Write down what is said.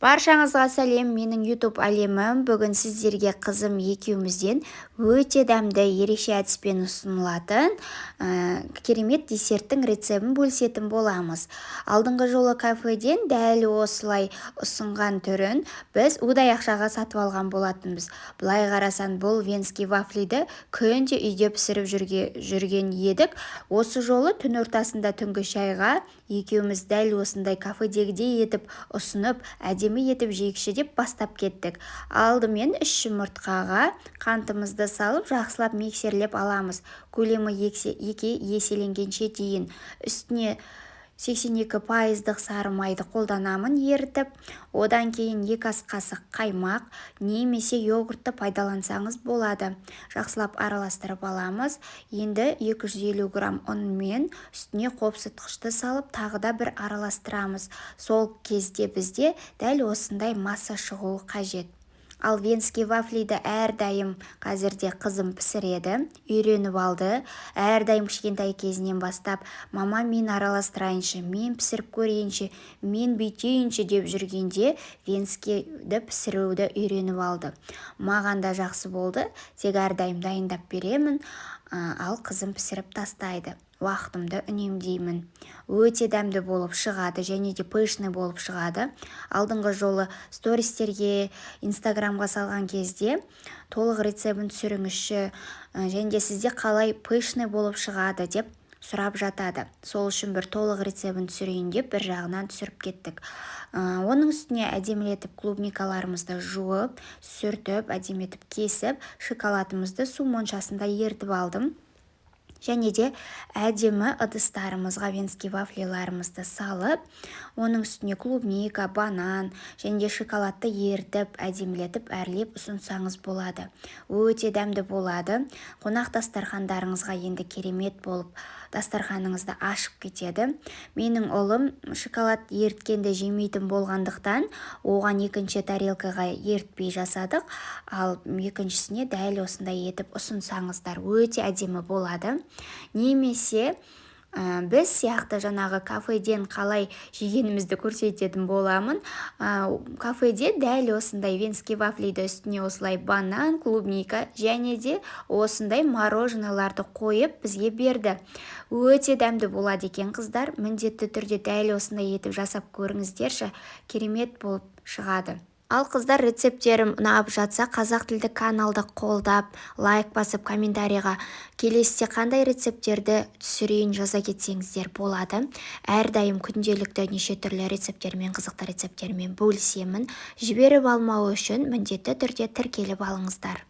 Баршаңызға сәлем, менің YouTube әлемім. Бүгін сіздерге қызым екеумізден өте дәмді ерекше әдіспен ұсынылатын керемет десерттің рецебін бөлісетін боламыз. Алдыңғы жолы кафеден дәл осылай ұсынған түрін біз удай ақшаға сатып алған болатынбыз. Былай қарасан, бұл венский вафлиді күнде үйде пісіріп жүрген едік. Осы жолы түн ортасында түнгі шайға екеуміз дәл осындай кафедегідей етіп ұсынып, әдемі етіп жейікші деп бастап кеттік. Алдымен 3 жұмыртқаға қантымызды салып, жақсылап миксерлеп аламыз. Көлемі 2 еселенгенше дейін. Үстіне 82% сары майды қолданамын ерітіп. Одан кейін 2 ас қасық қаймақ немесе йогуртты пайдалансаңыз болады. Жақсылап араластырып аламыз. Енді 250 грамм ұнмен үстіне қопсытқышты салып, тағы да бір араластырамыз. Сол кезде бізде дәл осындай масса шығуы қажет. Ал венский вафлиді әрдайым қазірде қызым пісіреді, үйреніп алды. Әрдайым кішкентай кезінен бастап, мама мен араластырайыншы, мен пісіріп көрейінші, мен бүйтейінші деп жүргенде венскийді пісіруді үйреніп алды. Маған да жақсы болды, тек әрдайым дайындап беремін, ал қызым пісіріп тастайды. Уақытымды үнемдеймін. Өте дәмді болып шығады және де пышный болып шығады. Алдыңғы жолы стористерге, инстаграмға салған кезде толық рецебін түсіріңізші және де сізде қалай пышный болып шығады деп сұрап жатады. Сол үшін бір толық рецебін түсірейін деп бір жағынан түсіріп кеттік. Оның үстіне әдемілетіп клубникаларымызды жуып, сүртіп, әдеметіп кесіп, шоколадымызды су моншасында ертіп алдым. Және де әдемі ыдыстарымызға венский вафлиларымызды салып, оның үстіне клубника, банан және де шоколадты ертіп, әдемілетіп, әрлеп ұсынсаңыз болады. Өте дәмді болады. Қонақ дастархандарыңызға енді керемет болып дастарханыңызды ашып кетеді. Менің ұлым шоколад ерткенді жемейтін болғандықтан, оған екінші тарелкаға ертпей жасадық, ал екіншісіне дәл осындай етіп ұсынсаңыздар өте әдемі болады. Немесе біз сияқты жаңағы кафеден қалай жегенімізді көрсететін боламын. Кафеде дәл осындай венский вафлиді үстіне осылай банан, клубника және де осындай мороженойларды қойып бізге берді. Өте дәмді болады екен, қыздар. Міндетті түрде дәл осындай етіп жасап көріңіздерші, керемет болып шығады. Ал қыздар, рецептерім ұнап жатса, қазақ тілді каналды қолдап, лайк басып, комментарийға келесіде қандай рецептерді түсірейін жаза кетсеңіздер болады. Әрдайым күнделікті неше түрлі рецептермен, қызықты рецептермен бөлісемін. Жіберіп алмау үшін міндетті түрде тіркеліп алыңыздар.